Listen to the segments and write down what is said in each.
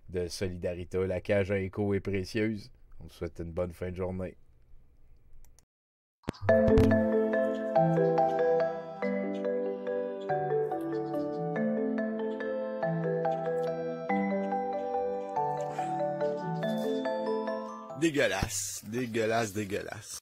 de solidarité. La cage à écho est précieuse. On vous souhaite une bonne fin de journée. Dégueulasse, dégueulasse, dégueulasse.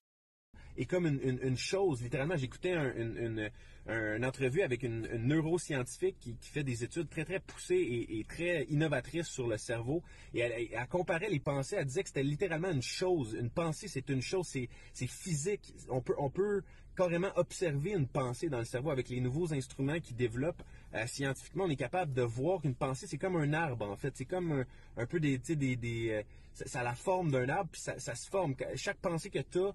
Et comme une chose, littéralement, j'écoutais une entrevue avec une neuroscientifique qui fait des études très, très poussées et très innovatrices sur le cerveau. Et elle comparait les pensées, elle disait que c'était littéralement une chose. Une pensée, c'est une chose, c'est physique. On peut carrément observer une pensée dans le cerveau avec les nouveaux instruments qui développent scientifiquement. On est capable de voir qu'une pensée, c'est comme un arbre, en fait. C'est comme un peu ça a la forme d'un arbre, puis ça se forme. Chaque pensée que tu as,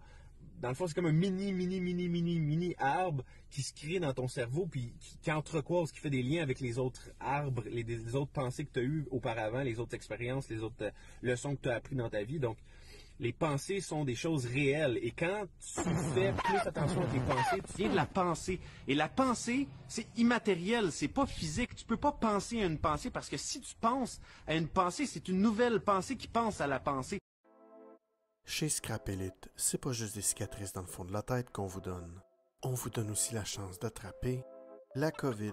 dans le fond, c'est comme un mini arbre qui se crée dans ton cerveau, puis qui entrecroise, qui fait des liens avec les autres arbres, les autres pensées que tu as eues auparavant, les autres expériences, les autres leçons que tu as apprises dans ta vie. Donc, les pensées sont des choses réelles. Et quand tu fais plus attention à tes pensées, tu viens de la pensée. Et la pensée, c'est immatériel, c'est pas physique. Tu peux pas penser à une pensée parce que si tu penses à une pensée, c'est une nouvelle pensée qui pense à la pensée. Chez Scrap Elite, c'est pas juste des cicatrices dans le fond de la tête qu'on vous donne. On vous donne aussi la chance d'attraper la COVID.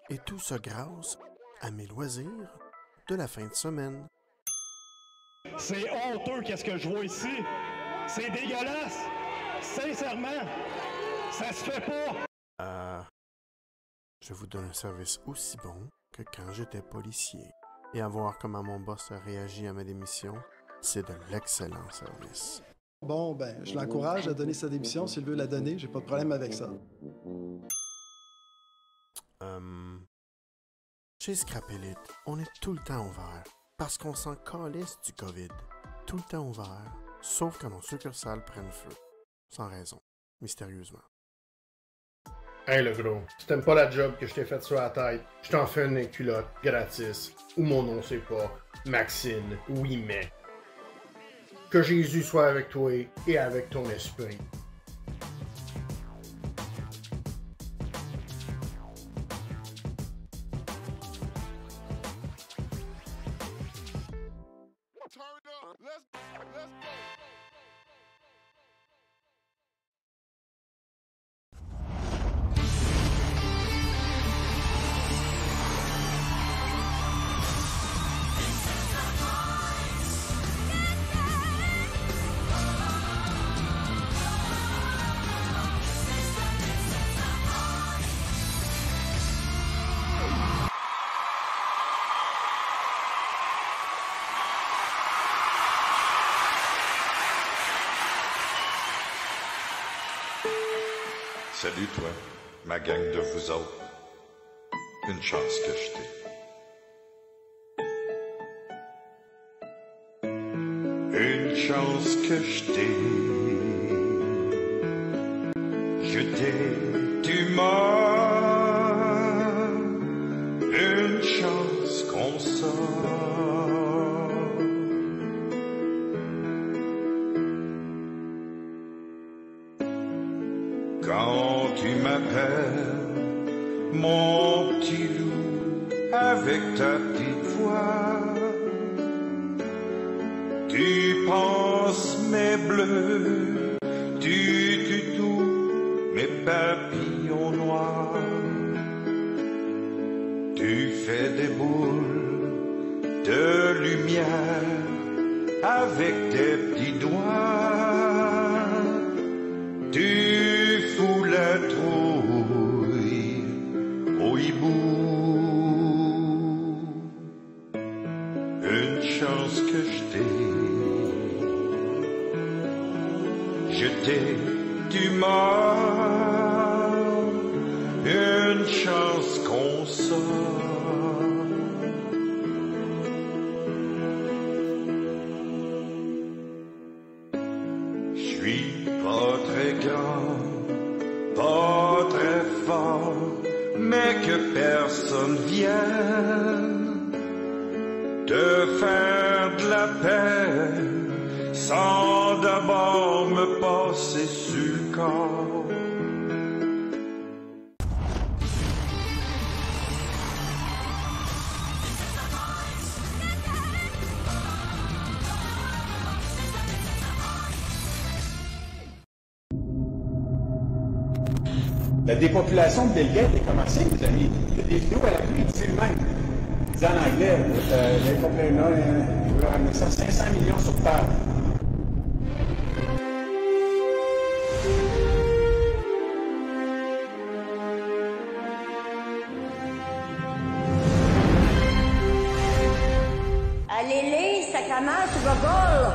Et tout ça grâce à mes loisirs de la fin de semaine. C'est honteux qu'est-ce que je vois ici. C'est dégueulasse. Sincèrement, ça se fait pas. Je vous donne un service aussi bon que quand j'étais policier. Et à voir comment mon boss a réagi à ma démission, c'est de l'excellent service. Bon, ben, je l'encourage à donner sa démission s'il veut la donner. J'ai pas de problème avec ça. Chez Scrap Elite, on est tout le temps ouvert. Parce qu'on s'en calisse du COVID. Tout le temps ouvert, sauf quand nos succursales prennent feu. Sans raison, mystérieusement. Hey le gros, si t'aimes pas la job que je t'ai faite sur la tête, je t'en fais une culotte gratis. Ou mon nom c'est pas Maxine, oui mais. Que Jésus soit avec toi et avec ton esprit. Salut toi, ma gang de vous autres. Une chance que je t'ai. Une chance que je t'ai. Je t'ai, tu m'as. Une chance qu'on sort. Quand tu m'appelles, mon petit loup, avec ta petite voix, tu penses mes bleus, tu tutous mes papillons noirs, tu fais des boules de lumière avec tes petits doigts. Tu fous la trouille au hibou. Une chance que je t'ai, tu m'as. Une chance qu'on sort. Je suis pas très grand, pas très fort, mais que personne vienne te faire de la peine sans d'abord me passer sur le corps. La dépopulation de Bill Gates est commencée, les amis. Il y a des vidéos à la pluie, il dit lui-même. Il dit en anglais, les problèmes là, il veut ramener ça 500 millions sur Terre. Allez, ça commence, gogol!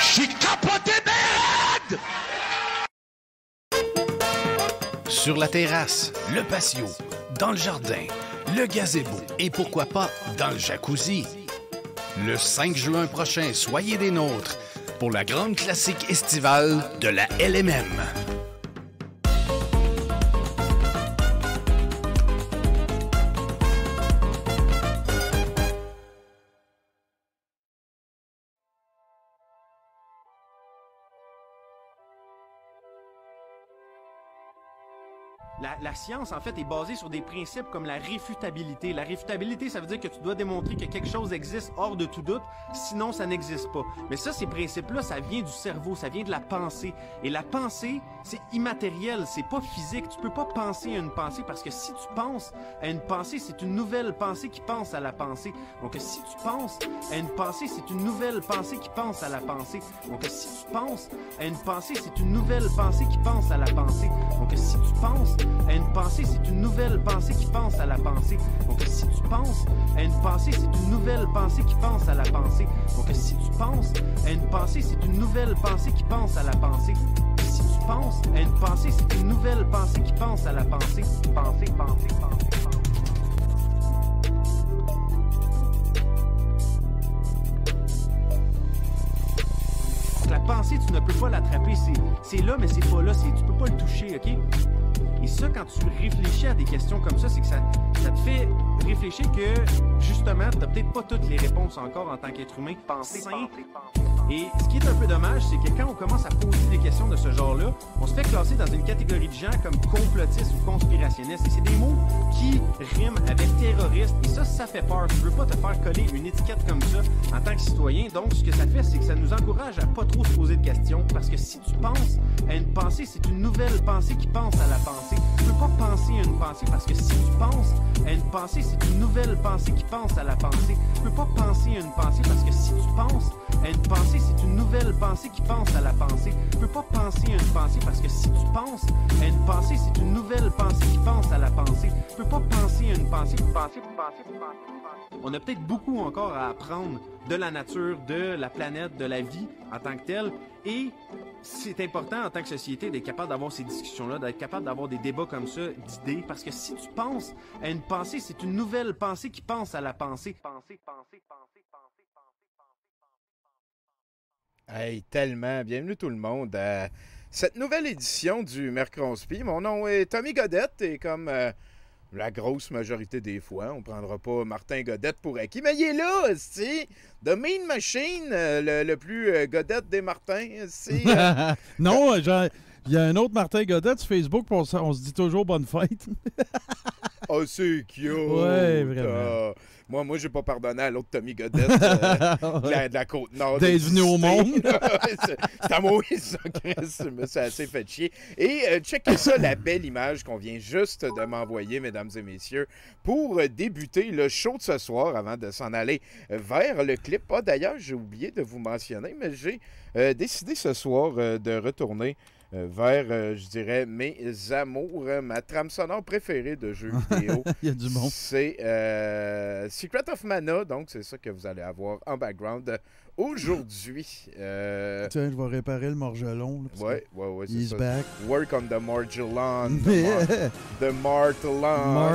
J'suis capoté merde! Sur la terrasse, le patio, dans le jardin, le gazebo et pourquoi pas dans le jacuzzi. Le 5 juin prochain, soyez des nôtres pour la grande classique estivale de la LMM. La science, en fait, est basée sur des principes comme la réfutabilité. La réfutabilité, ça veut dire que tu dois démontrer que quelque chose existe hors de tout doute, sinon ça n'existe pas. Mais ça, ces principes-là, ça vient du cerveau, ça vient de la pensée. Et la pensée, c'est immatériel, c'est pas physique. Tu peux pas penser à une pensée parce que si tu penses à une pensée, c'est une nouvelle pensée qui pense à la pensée. Donc si tu penses à une pensée, c'est une nouvelle pensée qui pense à la pensée. Donc si tu penses à une pensée, c'est une nouvelle pensée qui pense à la pensée. Donc si tu penses à une pensée, c'est une nouvelle pensée qui pense à la pensée. Donc si tu penses à une pensée, c'est une nouvelle pensée qui pense à la pensée. Donc si tu penses à une pensée, c'est une nouvelle pensée qui pense à la pensée. Si tu penses à une pensée, c'est une nouvelle pensée qui pense à la pensée. Pensée, pensée, pensée, pensée. La pensée, tu ne peux pas l'attraper. C'est là, mais c'est pas là. Tu peux pas le toucher, OK? Et ça, quand tu réfléchis à des questions comme ça, c'est que ça te fait réfléchir que, justement, tu n'as peut-être pas toutes les réponses encore en tant qu'être humain. Penser. Et ce qui est un peu dommage, c'est que quand on commence à poser des questions de ce genre-là, on se fait classer dans une catégorie de gens comme complotistes ou conspirationnistes. Et c'est des mots qui riment avec terroriste. Et ça fait peur. Tu veux pas te faire coller une étiquette comme ça en tant que citoyen. Donc, ce que ça fait, c'est que ça nous encourage à pas trop se poser de questions. Parce que si tu penses à une pensée, c'est une nouvelle pensée qui pense à la pensée. Tu peux pas penser à une pensée parce que si tu penses à une pensée, c'est une nouvelle pensée qui pense à la pensée. Tu peux pas penser à une pensée parce que si tu penses à une pensée, c'est une nouvelle pensée qui pense à la pensée. Tu peux pas penser à une pensée parce que si tu penses à une pensée, c'est une nouvelle pensée qui pense à la pensée. Tu peux pas penser à une pensée pour penser. On a peut-être beaucoup encore à apprendre de la nature, de la planète, de la vie en tant que telle. Et c'est important en tant que société d'être capable d'avoir ces discussions-là, d'être capable d'avoir des débats comme ça, d'idées. Parce que si tu penses à une pensée, c'est une nouvelle pensée qui pense à la pensée. Penser. Hey, tellement. Bienvenue tout le monde à cette nouvelle édition du Mercronspi. Mon nom est Tommy Godette et comme la grosse majorité des fois, on prendra pas Martin Godette pour acquis, mais il est là, c'est The Mean Machine, le plus Godette des Martins. Non, il y a un autre Martin Godette sur Facebook, on se dit toujours bonne fête. Oh, c'est cute! Ouais, vraiment. Moi, j'ai pas pardonné à l'autre Tommy Godette de la Côte-Nord. D'être venu au monde. C'est à moi, ça, Chris. Je me suis assez fait chier. Et checkez ça, la belle image qu'on vient juste de m'envoyer, mesdames et messieurs, pour débuter le show de ce soir, avant de s'en aller vers le clip. Ah, d'ailleurs, j'ai oublié de vous mentionner, mais j'ai décidé ce soir de retourner vers, je dirais, mes amours, ma trame sonore préférée de jeux vidéo. Il y a du bon. C'est Secret of Mana, donc c'est ça que vous allez avoir en background aujourd'hui. Tiens, je vais réparer le morgelon. Ouais, c'est He's ça. back. Work on the Margelon. The Martelon.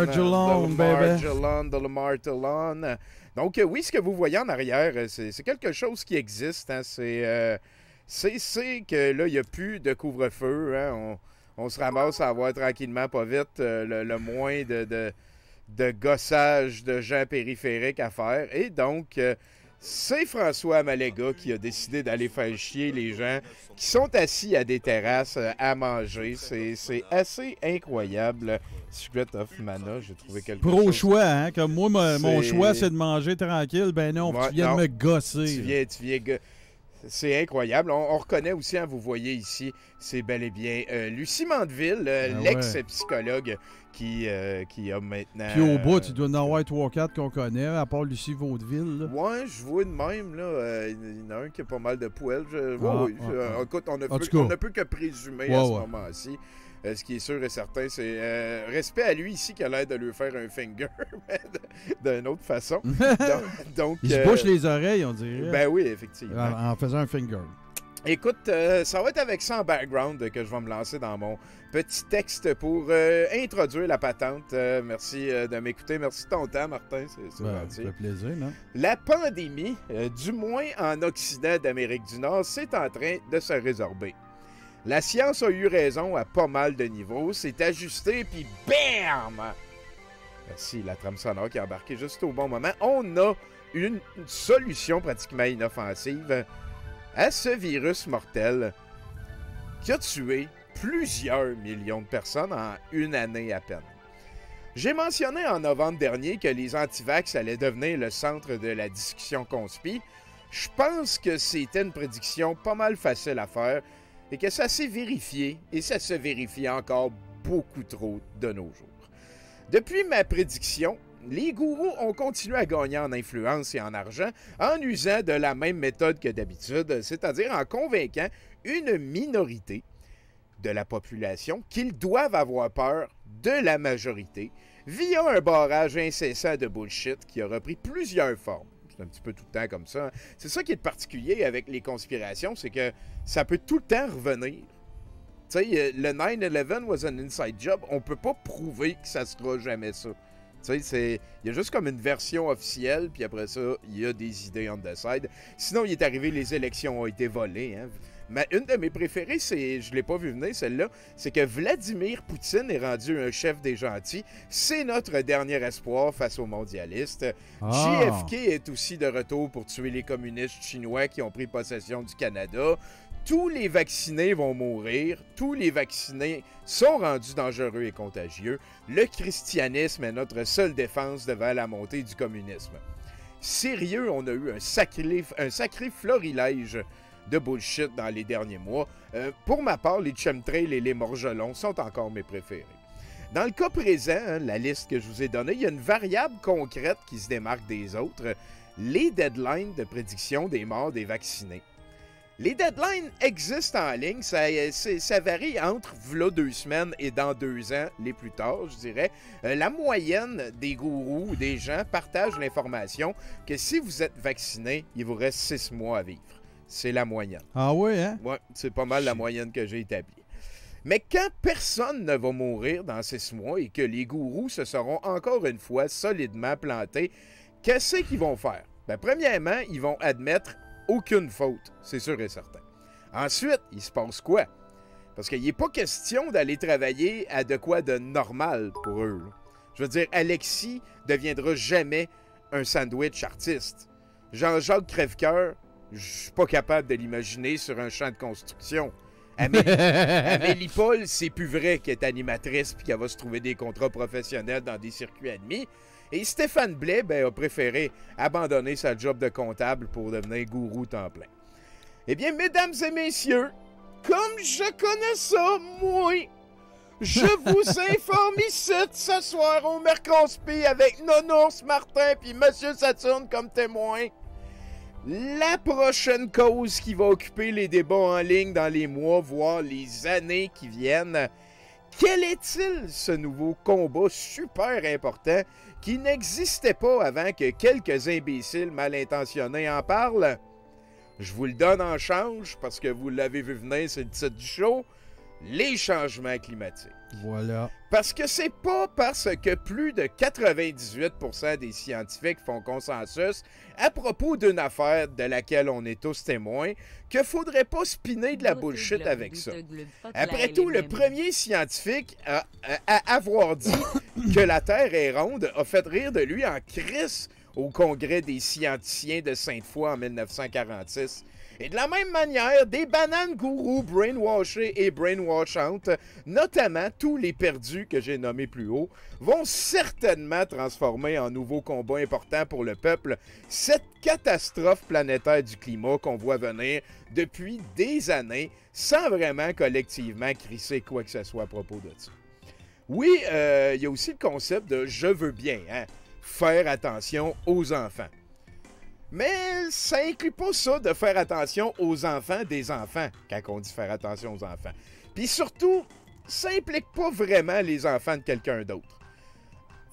The Martelon. Donc, oui, ce que vous voyez en arrière, c'est quelque chose qui existe. Hein, c'est que là, il n'y a plus de couvre-feu. Hein, on se ramasse à avoir tranquillement, pas vite, le moins de gossage de gens périphériques à faire. Et donc, c'est François Amalega qui a décidé d'aller faire chier les gens qui sont assis à des terrasses à manger. C'est assez incroyable. Secret of Mana, j'ai trouvé quelque chose. Pro-choix, hein? Comme moi, mon choix, c'est de manger tranquille. Ben non, tu viens de me gosser. Tu viens C'est incroyable. On reconnaît aussi, hein, vous voyez ici, c'est bel et bien Lucie Mandeville, l'ex-psychologue qui a maintenant... Puis au bout, il doit y en avoir 3-4 qu'on connaît, à part Lucie Vaudeville. Là. Ouais, je vois de même. Là. Il y en a un qui a pas mal de poils. Écoute, on ne peut que présumer à ce moment-ci. Ce qui est sûr et certain, c'est respect à lui ici qui a l'air de lui faire un finger, mais d'une autre façon. Donc, il se bouche les oreilles, on dirait. Ben oui, effectivement. En faisant un finger. Écoute, ça va être avec ça en background que je vais me lancer dans mon petit texte pour introduire la patente. Merci de m'écouter. Merci de ton temps, Martin. C'est gentil. Ça fait plaisir, non? La pandémie, du moins en Occident d'Amérique du Nord, c'est en train de se résorber. La science a eu raison à pas mal de niveaux, s'est ajustée, puis BAM! Merci, la trame sonore qui a embarqué juste au bon moment. On a une solution pratiquement inoffensive à ce virus mortel qui a tué plusieurs millions de personnes en une année à peine. J'ai mentionné en novembre dernier que les antivax allaient devenir le centre de la discussion conspi. Je pense que c'était une prédiction pas mal facile à faire et que ça s'est vérifié, et ça se vérifie encore beaucoup trop de nos jours. Depuis ma prédiction, les gourous ont continué à gagner en influence et en argent en usant de la même méthode que d'habitude, c'est-à-dire en convainquant une minorité de la population qu'ils doivent avoir peur de la majorité via un barrage incessant de bullshit qui a repris plusieurs formes. C'est un petit peu tout le temps comme ça. C'est ça qui est particulier avec les conspirations, c'est que ça peut tout le temps revenir. Tu sais, le 9/11 was an inside job. On peut pas prouver que ça sera jamais ça. Tu sais, il y a juste comme une version officielle, puis après ça, il y a des idées on the side. Sinon, il est arrivé, les élections ont été volées. Hein. Mais une de mes préférées, je l'ai pas vu venir, celle-là, c'est que Vladimir Poutine est rendu un chef des gentils. C'est notre dernier espoir face aux mondialistes. JFK est aussi de retour pour tuer les communistes chinois qui ont pris possession du Canada. Tous les vaccinés vont mourir. Tous les vaccinés sont rendus dangereux et contagieux. Le christianisme est notre seule défense devant la montée du communisme. Sérieux, on a eu un sacré florilège de bullshit dans les derniers mois. Pour ma part, les chemtrails et les morgelons sont encore mes préférés. Dans le cas présent, hein, la liste que je vous ai donnée, il y a une variable concrète qui se démarque des autres, les deadlines de prédiction des morts des vaccinés. Les deadlines existent en ligne, ça varie entre v'là 2 semaines et dans 2 ans, les plus tard, je dirais. La moyenne des gourous, des gens, partagent l'information que si vous êtes vacciné, il vous reste 6 mois à vivre. C'est la moyenne. Ah oui, hein? Oui, c'est pas mal la moyenne que j'ai établie. Mais quand personne ne va mourir dans 6 mois et que les gourous se seront encore une fois solidement plantés, qu'est-ce qu'ils vont faire? Ben, premièrement, ils vont admettre aucune faute, c'est sûr et certain. Ensuite, il se passe quoi? Parce qu'il n'est pas question d'aller travailler à de quoi de normal pour eux. Là. Je veux dire, Alexis ne deviendra jamais un sandwich artiste. Jean-Jacques Crèvecoeur, je suis pas capable de l'imaginer sur un champ de construction. Amélie Paul, c'est plus vrai qu'elle est animatrice puis qu'elle va se trouver des contrats professionnels dans des circuits admis. Et Stéphane Blais a préféré abandonner sa job de comptable pour devenir gourou temps plein. Eh bien, mesdames et messieurs, comme je connais ça, moi, je vous informe ici ce soir au Merconspi avec Nonours Martin puis Monsieur Saturne comme témoin. La prochaine cause qui va occuper les débats en ligne dans les mois, voire les années qui viennent, quel est-il ce nouveau combat super important qui n'existait pas avant que quelques imbéciles mal intentionnés en parlent? Je vous le donne en change parce que vous l'avez vu venir, c'est le titre du show, les changements climatiques. Voilà. Parce que c'est pas parce que plus de 98% des scientifiques font consensus à propos d'une affaire de laquelle on est tous témoins qu'il faudrait pas spinner de la bullshit avec ça. Après tout, le premier scientifique à avoir dit que la Terre est ronde a fait rire de lui en crisse au Congrès des scienticiens de Sainte-Foy en 1946. Et de la même manière, des bananes gourous brainwashées et brainwashantes, notamment tous les perdus que j'ai nommés plus haut, vont certainement transformer en nouveau combat important pour le peuple cette catastrophe planétaire du climat qu'on voit venir depuis des années sans vraiment collectivement crisser quoi que ce soit à propos de ça. Oui, il y a aussi le concept de « je veux bien hein, », faire attention aux enfants. Mais ça inclut pas ça de faire attention aux enfants des enfants, quand on dit faire attention aux enfants. Puis surtout, ça implique pas vraiment les enfants de quelqu'un d'autre.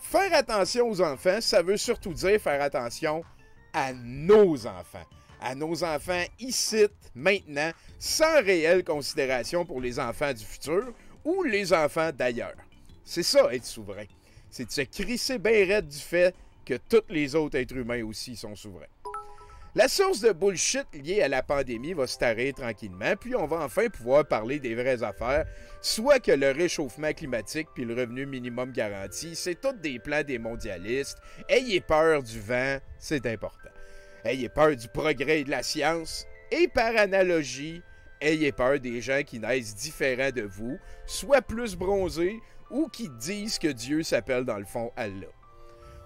Faire attention aux enfants, ça veut surtout dire faire attention à nos enfants. À nos enfants ici, maintenant, sans réelle considération pour les enfants du futur ou les enfants d'ailleurs. C'est ça, être souverain. C'est de se crisser bien raide du fait que tous les autres êtres humains aussi sont souverains. La source de bullshit liée à la pandémie va se tarer tranquillement, puis on va enfin pouvoir parler des vraies affaires, soit que le réchauffement climatique puis le revenu minimum garanti, c'est tous des plans des mondialistes. Ayez peur du vent, c'est important. Ayez peur du progrès et de la science, et par analogie, ayez peur des gens qui naissent différents de vous, soit plus bronzés, ou qui disent que Dieu s'appelle dans le fond Allah.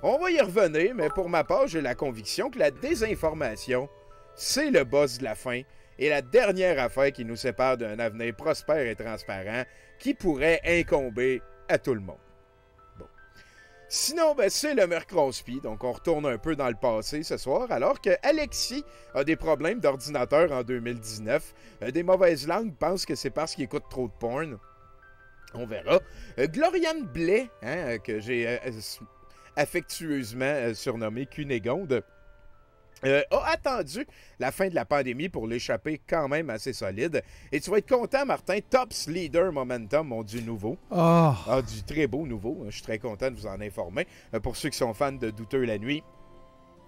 On va y revenir, mais pour ma part, j'ai la conviction que la désinformation, c'est le boss de la fin et la dernière affaire qui nous sépare d'un avenir prospère et transparent qui pourrait incomber à tout le monde. Bon. Sinon, c'est le Mercrospi, donc on retourne un peu dans le passé ce soir, alors que Alexis a des problèmes d'ordinateur en 2019. Des mauvaises langues pensent que c'est parce qu'il écoute trop de porn. On verra. Gloriane Blais, hein, que j'ai affectueusement surnommée Cunégonde, a attendu la fin de la pandémie pour l'échapper quand même assez solide. Et tu vas être content, Martin, Tops Leader Momentum ont du nouveau. Du très beau nouveau. Je suis très content de vous en informer. Pour ceux qui sont fans de Douteux la nuit,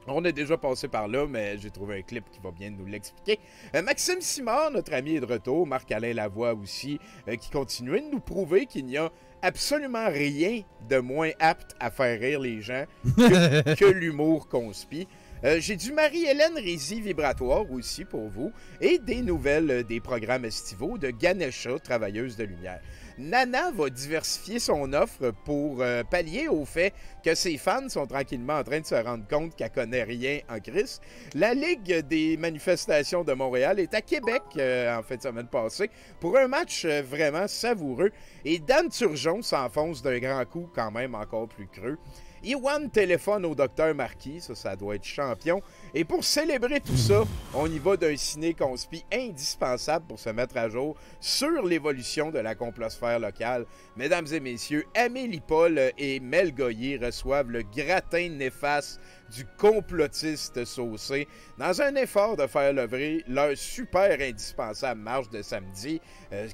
on est déjà passé par là, mais j'ai trouvé un clip qui va bien nous l'expliquer. Maxime Simard, notre ami, est de retour. Marc-Alain Lavoie aussi, qui continue de nous prouver qu'il n'y a absolument rien de moins apte à faire rire les gens que l'humour conspi. J'ai du Marie-Hélène Rézy Vibratoire aussi pour vous et des nouvelles des programmes estivaux de Ganesha, Travailleuse de lumière. Nana va diversifier son offre pour pallier au fait que ses fans sont tranquillement en train de se rendre compte qu'elle connaît rien en crise. La Ligue des manifestations de Montréal est à Québec en fin de semaine passée pour un match vraiment savoureux. Et Dan Turgeon s'enfonce d'un grand coup quand même encore plus creux. Iwan téléphone au docteur Marquis, ça doit être champion. Et pour célébrer tout ça, on y va d'un ciné-conspi indispensable pour se mettre à jour sur l'évolution de la complosphère locale. Mesdames et messieurs, Amélie Paul et Mel Goyer reçoivent le gratin néfaste du complotiste saucé dans un effort de faire lever leur super indispensable marche de samedi,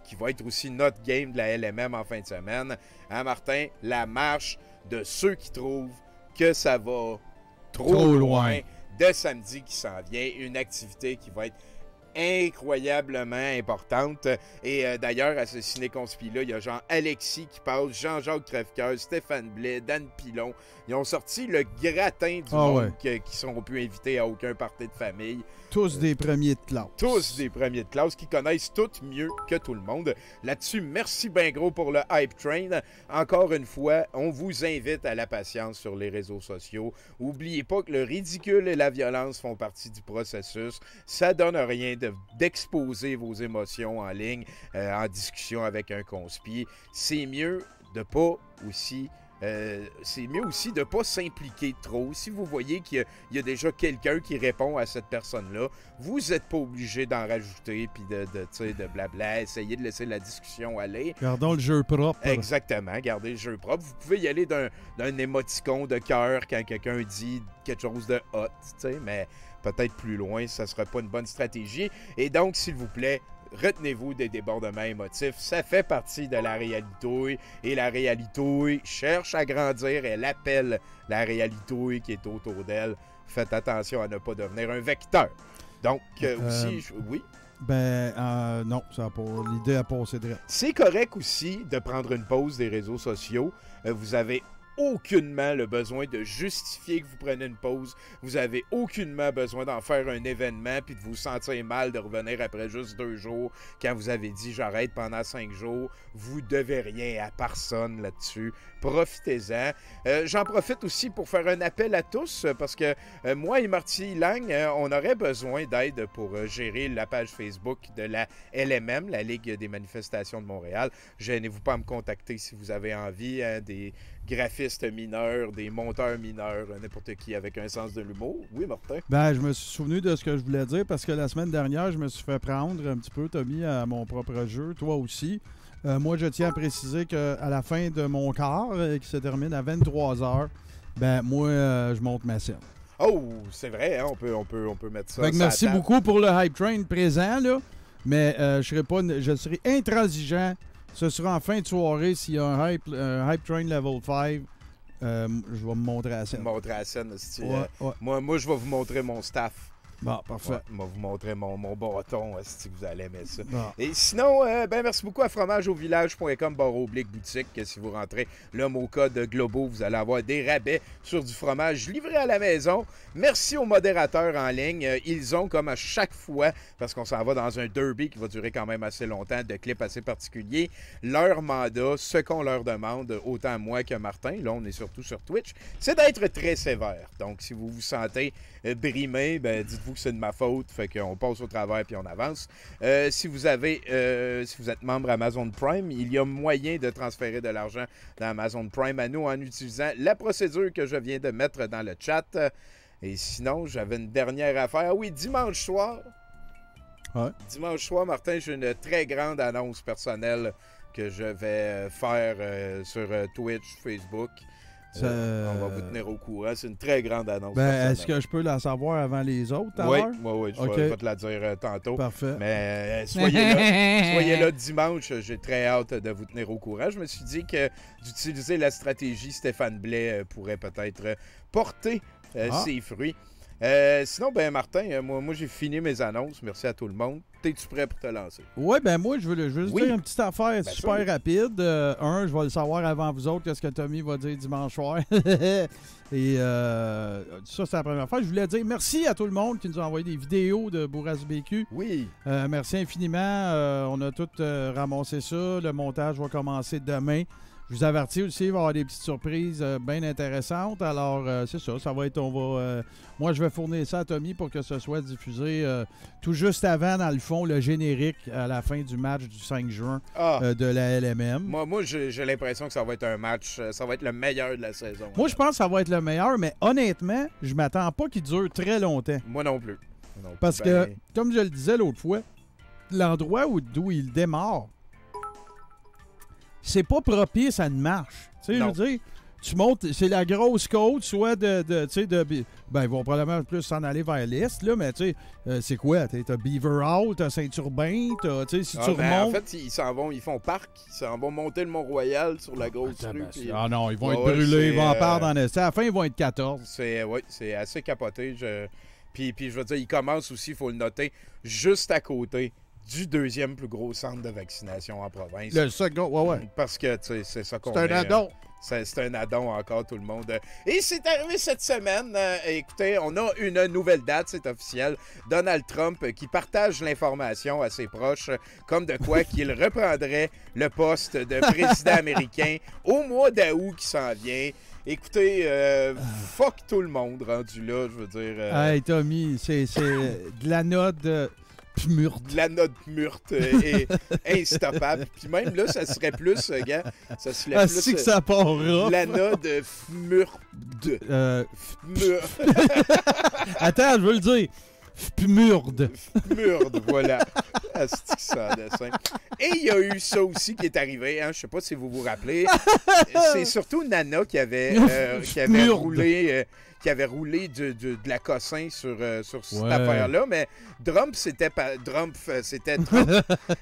qui va être aussi notre game de la LMM en fin de semaine. Hein, Martin? La marche de ceux qui trouvent que ça va trop loin de samedi qui s'en vient. Une activité qui va être incroyablement importante. Et d'ailleurs, à ce ciné-conspi-là, il y a Jean-Alexis qui passe, Jean-Jacques Trèfcoeur, Stéphane Blais, Dan Pilon. Ils ont sorti le gratin du monde qui seront plus invités à aucun party de famille. Tous des premiers de classe. Tous des premiers de classe qui connaissent tout mieux que tout le monde. Là-dessus, merci bien gros pour le Hype Train. Encore une fois, on vous invite à la patience sur les réseaux sociaux. N'oubliez pas que le ridicule et la violence font partie du processus. Ça donne rien d'exposer vos émotions en ligne, en discussion avec un conspi. C'est mieux de pas aussi... c'est mieux aussi de ne pas s'impliquer trop. Si vous voyez qu'il y a déjà quelqu'un qui répond à cette personne-là, vous n'êtes pas obligé d'en rajouter puis de blabla. Essayez de laisser la discussion aller. Gardons le jeu propre. Exactement, gardez le jeu propre. Vous pouvez y aller d'un émoticône de cœur quand quelqu'un dit quelque chose de hot, mais peut-être plus loin, ça ne sera pas une bonne stratégie. Et donc, s'il vous plaît, retenez-vous des débordements émotifs, ça fait partie de la réalité et la réalité cherche à grandir, elle appelle la réalité qui est autour d'elle. Faites attention à ne pas devenir un vecteur. Donc, aussi, oui? Non, l'idée a passé direct. C'est correct aussi de prendre une pause des réseaux sociaux. Vous avez aucunement le besoin de justifier que vous prenez une pause. Vous avez aucunement besoin d'en faire un événement puis de vous sentir mal de revenir après juste 2 jours quand vous avez dit j'arrête pendant 5 jours. Vous devez rien à personne là-dessus. Profitez-en. J'en profite aussi pour faire un appel à tous parce que moi et Marty Lang, on aurait besoin d'aide pour gérer la page Facebook de la LMM, la Ligue des manifestations de Montréal. Gênez-vous pas à me contacter si vous avez envie, des graphistes mineurs, des monteurs mineurs, n'importe qui avec un sens de l'humour. Oui, Martin? Ben, je me suis souvenu de ce que je voulais dire parce que la semaine dernière, je me suis fait prendre un petit peu, Tommy, à mon propre jeu, toi aussi. Moi, je tiens à préciser qu'à la fin de mon quart, qui se termine à 23h, ben moi, je monte ma scène. Oh, c'est vrai, hein? on peut mettre ça. Fait que merci beaucoup pour le Hype Train présent, là, mais je serai intransigeant. Ce sera en fin de soirée, s'il y a un Hype Train Level 5, je vais me montrer à la scène. Montrer à la scène, ouais. Moi, je vais vous montrer mon staff. Bon, parfait. Ouais, je vais vous montrer mon bâton, si vous allez aimer ça. Bon. Et sinon, merci beaucoup à fromageauvillage.com/boutique. Si vous rentrez le mot code Globo, vous allez avoir des rabais sur du fromage livré à la maison. Merci aux modérateurs en ligne. Ils ont, comme à chaque fois, parce qu'on s'en va dans un derby qui va durer quand même assez longtemps, de clips assez particuliers, leur mandat, ce qu'on leur demande, autant moi que Martin, là on est surtout sur Twitch, c'est d'être très sévère. Donc, si vous vous sentez brimé, ben dites-vous que c'est de ma faute, fait qu'on passe au travers puis on avance. Si vous êtes membre Amazon Prime, il y a moyen de transférer de l'argent dans Amazon Prime à nous en utilisant la procédure que je viens de mettre dans le chat. Et sinon, j'avais une dernière affaire. Ah oui, dimanche soir. Ouais. Dimanche soir, Martin, j'ai une très grande annonce personnelle que je vais faire sur Twitch, Facebook. On va vous tenir au courant. C'est une très grande annonce. Ben, est-ce que je peux la savoir avant les autres? Oui, je vais te la dire tantôt. Parfait. Mais soyez là dimanche. J'ai très hâte de vous tenir au courant. Je me suis dit que d'utiliser la stratégie Stéphane Blais pourrait peut-être porter ses fruits. Sinon, ben Martin, moi j'ai fini mes annonces. Merci à tout le monde. Es-tu prêt pour te lancer? Oui, ben moi, je veux juste dire une petite affaire super rapide. Je vais le savoir avant vous autres, qu'est-ce que Tommy va dire dimanche soir. Et ça, c'est la première fois. Je voulais dire merci à tout le monde qui nous a envoyé des vidéos de Bourras BQ. Oui. Merci infiniment. On a tout ramassé ça. Le montage va commencer demain. Je vous avertis aussi, il va y avoir des petites surprises bien intéressantes. Alors, c'est ça, ça va être... moi, je vais fournir ça à Tommy pour que ce soit diffusé tout juste avant, dans le fond, le générique à la fin du match du 5 juin de la LMM. Moi j'ai l'impression que ça va être un match, ça va être le meilleur de la saison. Moi, je pense que ça va être le meilleur, mais honnêtement, je m'attends pas qu'il dure très longtemps. Moi non plus. Parce que, comme je le disais l'autre fois, l'endroit d'où il démarre, c'est pas propice à une marche. Tu sais, je veux dire, tu montes, c'est la grosse côte, soit ben, ils vont probablement plus s'en aller vers l'est, là, mais tu sais, c'est quoi? T'as Beaver Hall, t'as Saint-Urbain, tu sais, si tu remontes... En fait, ils font parc, ils s'en vont monter le Mont-Royal sur la grosse rue. Puis... Ah non, ils vont être brûlés, ils vont en part dans l'est. À la fin, ils vont être 14. C'est assez capoté. Puis je veux dire, ils commencent aussi, il faut le noter, juste à côté du deuxième plus gros centre de vaccination en province. Le second, ouais. Parce que, tu sais, c'est ça qu'on C'est un addon. C'est un addon encore, tout le monde. Et c'est arrivé cette semaine. Écoutez, on a une nouvelle date, c'est officiel. Donald Trump qui partage l'information à ses proches, comme de quoi qu'il reprendrait le poste de président américain au mois d'août qui s'en vient. Écoutez, fuck tout le monde rendu là, je veux dire. Hey, Tommy, c'est de la note de... Pmurte. La note murte est instoppable. Puis même là, ça serait plus, gars, ça serait plus... que ça part la note de fmurde. Attends, je veux le dire. Fmurde. Fmurde, voilà. Asti que ça a dessin. Et il y a eu ça aussi qui est arrivé, hein, je sais pas si vous vous rappelez. C'est surtout Nana qui avait roulé... qui avait roulé de la cossin sur cette affaire-là, mais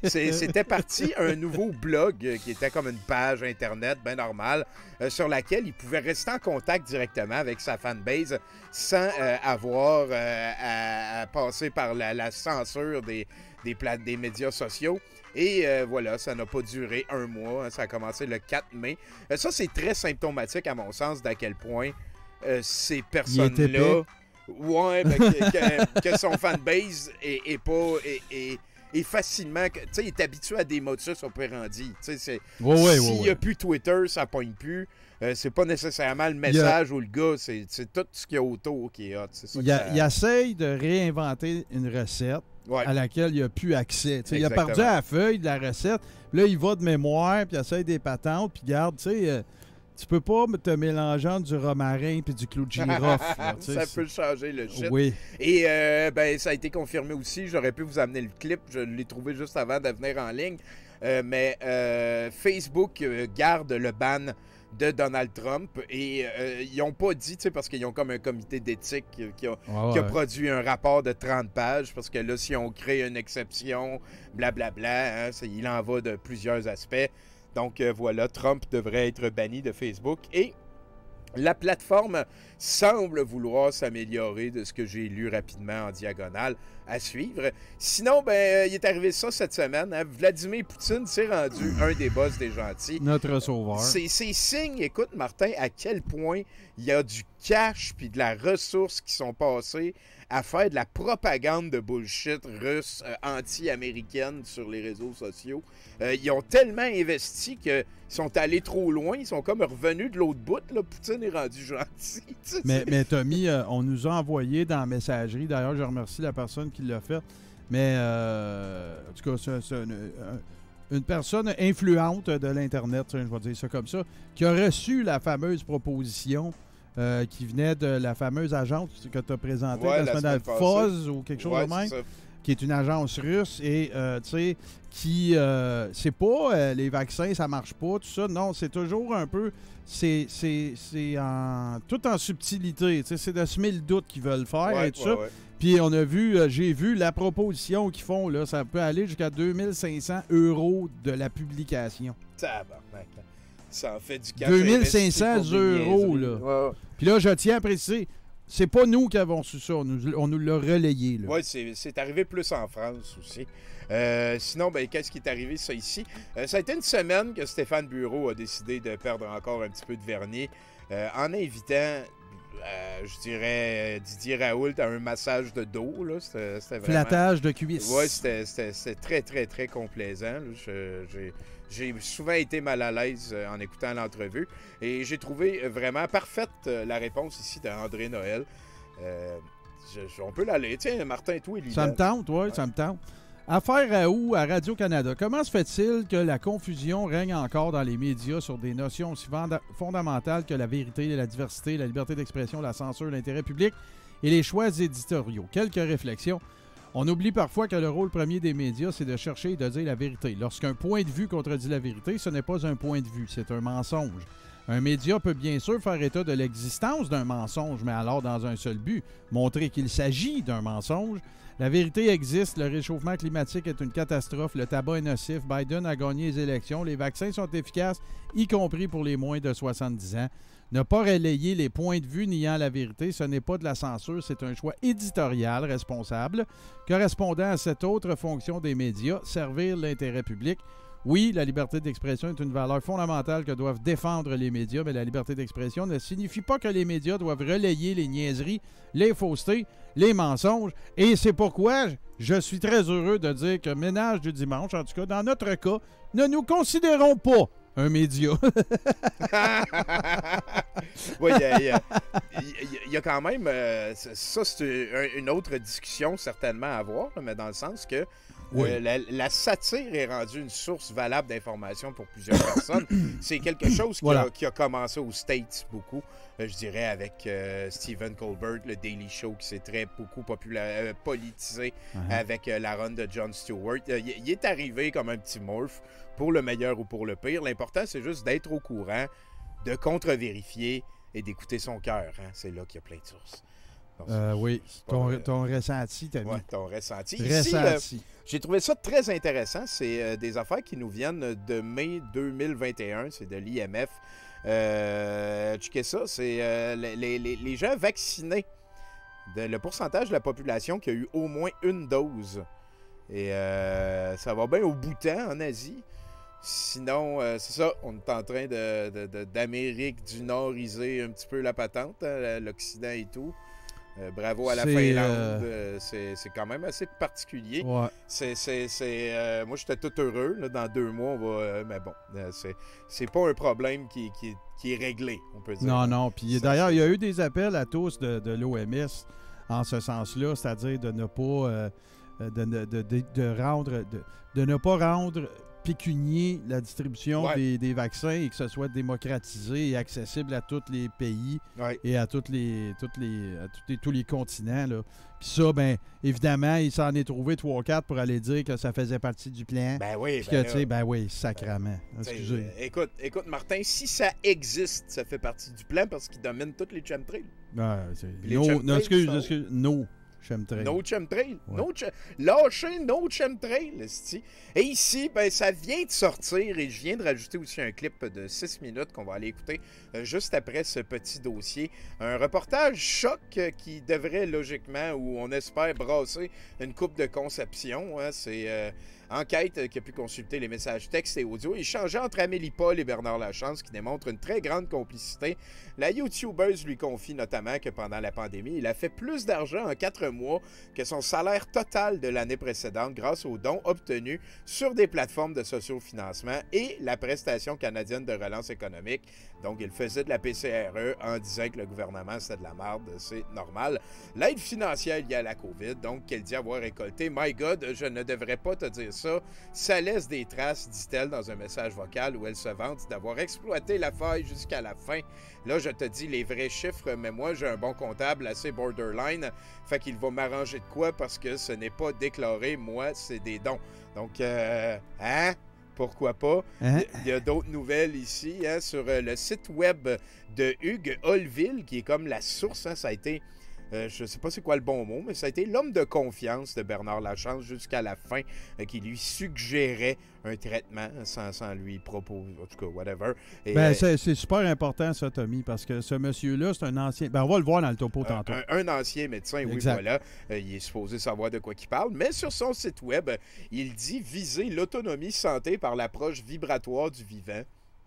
c'était parti un nouveau blog qui était comme une page Internet bien normale sur laquelle il pouvait rester en contact directement avec sa fanbase sans avoir à passer par la censure des des médias sociaux. Et voilà, ça n'a pas duré un mois. Hein, ça a commencé le 4 mai. Ça, c'est très symptomatique, à mon sens, d'à quel point ces personnes-là... Ouais, ben, que son fanbase est facilement... Tu sais, il est habitué à des modus operandi. Tu sais, s'il n'y a plus Twitter, ça pogne plus. C'est pas nécessairement le message ou le gars, c'est tout ce qu'il y a autour qui est hot. Il essaye de réinventer une recette à laquelle il n'a plus accès. Il a perdu la feuille de la recette. Là, il va de mémoire, puis il essaye des patentes, puis garde, tu sais... Tu peux pas te mélanger entre du romarin et du clou de girofle. Ça peut changer le shit. Oui. Et ben, ça a été confirmé aussi. J'aurais pu vous amener le clip. Je l'ai trouvé juste avant de venir en ligne. Mais Facebook garde le ban de Donald Trump. Et ils n'ont pas dit, parce qu'ils ont comme un comité d'éthique qui a produit un rapport de 30 pages. Parce que là, si on crée une exception, blablabla, il en va de plusieurs aspects. Donc voilà, Trump devrait être banni de Facebook et la plateforme semble vouloir s'améliorer de ce que j'ai lu rapidement en diagonale à suivre. Sinon, ben, il est arrivé ça cette semaine. Hein. Vladimir Poutine s'est rendu un des boss des gentils. Notre sauveur. C'est signe, écoute Martin, à quel point il y a du cash puis de la ressource qui sont passés à faire de la propagande de bullshit russe anti-américaine sur les réseaux sociaux. Ils ont tellement investi qu'ils sont allés trop loin. Ils sont comme revenus de l'autre bout. Là. Poutine est rendu gentil. Mais Tommy, on nous a envoyé dans la messagerie. D'ailleurs, je remercie la personne qui l'a fait. Mais en tout cas, c'est une personne influente de l'Internet, je vais dire ça comme ça, qui a reçu la fameuse proposition qui venait de la fameuse agence que tu as présentée la semaine dernière, FOZ ou quelque chose de même, qui est une agence russe et tu sais, qui c'est pas les vaccins, ça marche pas, tout ça. Non, c'est toujours un peu, c'est tout en subtilité. Tu sais, c'est de semer le doute qu'ils veulent faire et tout ça. Puis on a vu, j'ai vu la proposition qu'ils font, là, ça peut aller jusqu'à 2500 € de la publication. Tabarnak. Ça en fait du cash. 2500 €, là. Puis là, je tiens à préciser, c'est pas nous qui avons su ça, on nous l'a relayé. Oui, c'est arrivé plus en France aussi. Sinon, ben, qu'est-ce qui est arrivé, ça, ici? Ça a été une semaine que Stéphane Bureau a décidé de perdre encore un petit peu de vernis en invitant... je dirais Didier Raoult à un massage de dos. Là. C'était vraiment... Flattage de cuisse. Oui, c'était très, très, très complaisant. J'ai souvent été mal à l'aise en écoutant l'entrevue. Et j'ai trouvé vraiment parfaite la réponse ici d'André Noël. On peut l'aller. Tiens, Martin, toi, il ça me tente, oui, ça me tente. Affaire Raoult à Radio-Canada. Comment se fait-il que la confusion règne encore dans les médias sur des notions aussi fondamentales que la vérité, la diversité, la liberté d'expression, la censure, l'intérêt public et les choix éditoriaux? Quelques réflexions. On oublie parfois que le rôle premier des médias, c'est de chercher et de dire la vérité. Lorsqu'un point de vue contredit la vérité, ce n'est pas un point de vue, c'est un mensonge. Un média peut bien sûr faire état de l'existence d'un mensonge, mais alors dans un seul but, montrer qu'il s'agit d'un mensonge. La vérité existe, le réchauffement climatique est une catastrophe, le tabac est nocif, Biden a gagné les élections, les vaccins sont efficaces, y compris pour les moins de 70 ans. Ne pas relayer les points de vue niant la vérité, ce n'est pas de la censure, c'est un choix éditorial responsable, correspondant à cette autre fonction des médias, servir l'intérêt public. Oui, la liberté d'expression est une valeur fondamentale que doivent défendre les médias, mais la liberté d'expression ne signifie pas que les médias doivent relayer les niaiseries, les faussetés, les mensonges. Et c'est pourquoi je suis très heureux de dire que Ménage du dimanche, en tout cas dans notre cas, ne nous considérons pas un média. Oui, il y a quand même... ça, c'est une autre discussion certainement à avoir, mais dans le sens que la satire est rendue une source valable d'information pour plusieurs personnes. C'est quelque chose qui a commencé aux States beaucoup, je dirais, avec Stephen Colbert, le Daily Show, qui s'est beaucoup politisé avec la run de Jon Stewart. Il est arrivé comme un petit morph, pour le meilleur ou pour le pire. L'important, c'est juste d'être au courant, de contre-vérifier et d'écouter son cœur. Hein? C'est là qu'il y a plein de sources. Donc, oui, ton ressenti, t'as Oui, ton ressenti. Ici, j'ai trouvé ça très intéressant. C'est des affaires qui nous viennent de mai 2021. C'est de l'IMF. Checkez ça. C'est les gens vaccinés. Le pourcentage de la population qui a eu au moins une dose Et ça va bien au bout-temps en Asie. Sinon, c'est ça, on est en train d'Amérique du Nord-iser un petit peu la patente, hein, l'Occident et tout. Bravo à la Finlande, c'est quand même assez particulier. Ouais. Moi, j'étais tout heureux. Là, dans 2 mois, on va. Mais bon, c'est pas un problème qui est réglé, on peut dire. Non. Puis d'ailleurs, il y a eu des appels à tous de l'OMS en ce sens-là, c'est-à-dire de ne pas de ne pas rendre pécunier la distribution des vaccins et que ce soit démocratisé et accessible à tous les pays et à tous les continents. Là. Puis ça, bien, évidemment, il s'en est trouvé 3-4 pour aller dire que ça faisait partie du plan. Ben oui. Oui, sacrément. Excusez. Écoute, Martin, si ça existe, ça fait partie du plan parce qu'il domine toutes les chemtrails. Excuse. Chemtrail. No chemtrail. Ouais. Lâchez no chemtrail. Et ici, ben, ça vient de sortir et je viens de rajouter aussi un clip de 6 minutes qu'on va aller écouter juste après ce petit dossier. Un reportage choc qui devrait logiquement, ou on espère, brasser une coupe de conception. Hein. C'est enquête qui a pu consulter les messages textes et audio échangés entre Amélie Paul et Bernard Lachance qui démontre une très grande complicité. La YouTubeuse lui confie notamment que pendant la pandémie, il a fait plus d'argent en 4 mois que son salaire total de l'année précédente grâce aux dons obtenus sur des plateformes de sociofinancement et la prestation canadienne de relance économique. Donc, il faisait de la PCRE en disant que le gouvernement, c'était de la merde, c'est normal. L'aide financière liée à la COVID, donc, qu'elle dit avoir récolté. My God, je ne devrais pas te dire ça. Ça laisse des traces, dit-elle dans un message vocal où elle se vante d'avoir exploité la faille jusqu'à la fin. Là, je te dis les vrais chiffres, mais moi, j'ai un bon comptable assez borderline. Fait qu'il va m'arranger de quoi parce que ce n'est pas déclaré. Moi, c'est des dons. Donc, pourquoi pas? Il y a d'autres nouvelles ici sur le site web de Hugues Olville, qui est comme la source. Ça a été, je ne sais pas c'est quoi le bon mot, mais ça a été l'homme de confiance de Bernard Lachance jusqu'à la fin, qui lui suggérait un traitement sans lui proposer, en tout cas, whatever. Et, c'est super important, ça, Tommy, parce que ce monsieur-là, c'est un ancien... on va le voir dans le topo tantôt. Un ancien médecin, exact. Oui, voilà. Il est supposé savoir de quoi il parle, mais sur son site web, il dit viser l'autonomie santé par l'approche vibratoire du vivant.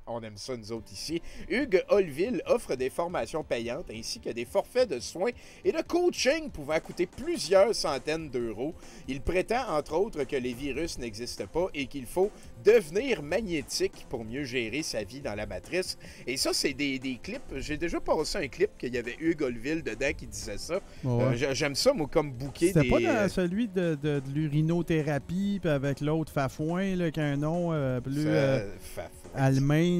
On aime ça, nous autres, ici. Hugues Olville offre des formations payantes ainsi que des forfaits de soins et de coaching pouvant coûter plusieurs centaines d'euros. Il prétend, entre autres, que les virus n'existent pas et qu'il faut devenir magnétique pour mieux gérer sa vie dans la matrice. Et ça, c'est des clips. J'ai déjà passé un clip qu'il y avait Hugues Olville dedans qui disait ça. Ouais. J'aime ça, moi, comme bouquet. C'était pas dans celui de l'urinothérapie puis avec l'autre Fafouin, là, qui a un nom plus... allemand,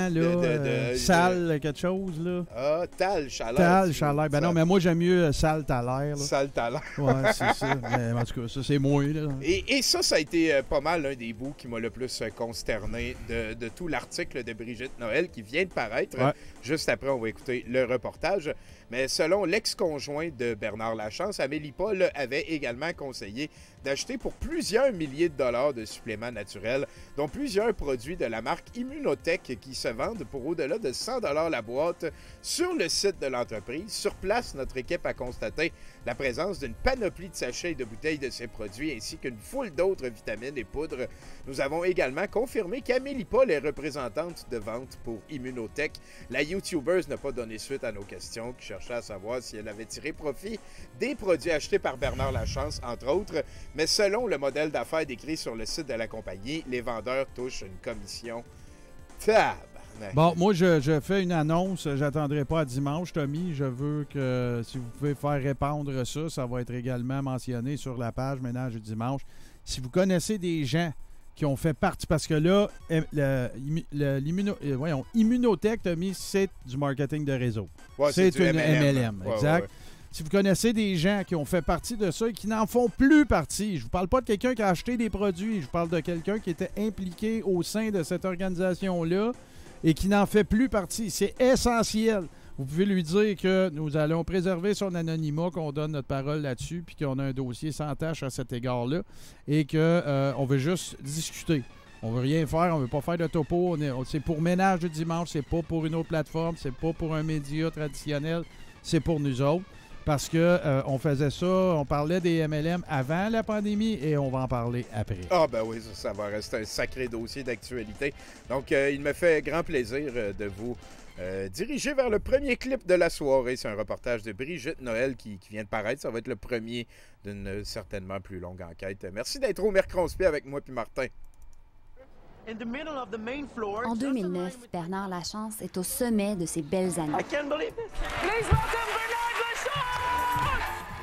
là, Sal, quelque chose, là. Ah, Tal, Chaleur. Tal, Chaleur. Ben non, mais moi, j'aime mieux Sal, Talaire. Sal, Talaire. Ouais, c'est ça. Mais en tout cas, ça, c'est moi, là. Et ça a été pas mal l'un des bouts qui m'a le plus consterné de tout l'article de Brigitte Noël qui vient de paraître. Ouais. Juste après, on va écouter le reportage. Mais selon l'ex-conjoint de Bernard Lachance, Amélie Paul avait également conseillé d'acheter pour plusieurs milliers de dollars de suppléments naturels, dont plusieurs produits de la marque Immunotech qui se vendent pour au-delà de 100 $ la boîte sur le site de l'entreprise. Sur place, notre équipe a constaté la présence d'une panoplie de sachets et de bouteilles de ces produits ainsi qu'une foule d'autres vitamines et poudres. Nous avons également confirmé qu'Amélie Paul est représentante de vente pour Immunotech. La YouTubeuse n'a pas donné suite à nos questions qui cherchaient à savoir si elle avait tiré profit des produits achetés par Bernard Lachance, entre autres. Mais selon le modèle d'affaires décrit sur le site de la compagnie, les vendeurs touchent une commission. Tabarnak. Bon, moi, je fais une annonce. J'attendrai pas à dimanche, Tommy. Je veux que, si vous pouvez faire répandre ça, ça va être également mentionné sur la page Ménage du dimanche. Si vous connaissez des gens qui ont fait partie, parce que là, Immunotech, Tommy, c'est du marketing de réseau. Ouais, c'est une MLM, exact. Ouais. Si vous connaissez des gens qui ont fait partie de ça et qui n'en font plus partie, je vous parle pas de quelqu'un qui a acheté des produits, je vous parle de quelqu'un qui était impliqué au sein de cette organisation-là et qui n'en fait plus partie. C'est essentiel. Vous pouvez lui dire que nous allons préserver son anonymat, qu'on donne notre parole là-dessus, puis qu'on a un dossier sans tâche à cet égard-là, et qu'on veut juste discuter. On veut rien faire, on veut pas faire de topo. C'est pour Ménage du dimanche, c'est pas pour une autre plateforme, c'est pas pour un média traditionnel, c'est pour nous autres. parce que on faisait ça, on parlait des MLM avant la pandémie et on va en parler après. Ah ben oui, ça va rester un sacré dossier d'actualité. Donc, il me fait grand plaisir de vous diriger vers le premier clip de la soirée. C'est un reportage de Brigitte Noël qui vient de paraître. Ça va être le premier d'une certainement plus longue enquête. Merci d'être au Mercronspi avec moi puis Martin. En 2009, Bernard Lachance est au sommet de ses belles années.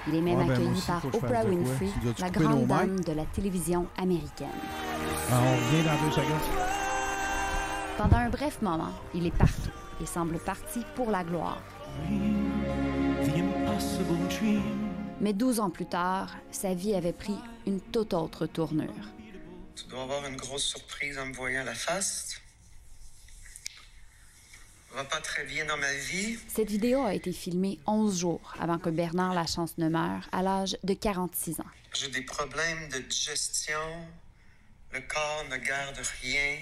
Il est même accueilli par Oprah Winfrey, la grande dame de la télévision américaine. On revient dans 2 secondes. Pendant un bref moment, il est partout et semble parti pour la gloire. Mais 12 ans plus tard, sa vie avait pris une toute autre tournure. Tu dois avoir une grosse surprise en me voyant la face. Ça va pas très bien dans ma vie. Cette vidéo a été filmée 11 jours avant que Bernard Lachance ne meure à l'âge de 46 ans. J'ai des problèmes de digestion. Le corps ne garde rien.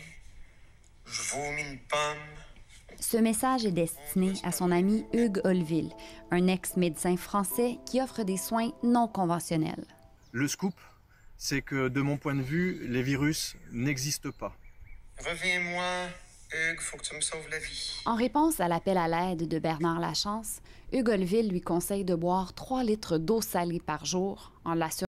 Je vomis une pomme. Ce message est destiné à son ami Hugues Olville, un ex-médecin français qui offre des soins non conventionnels. Le scoop, c'est que, de mon point de vue, les virus n'existent pas. Reviens-moi, Hugues, faut que tu me sauves la vie. En réponse à l'appel à l'aide de Bernard Lachance, Hugues Olville lui conseille de boire 3 litres d'eau salée par jour en l'assurant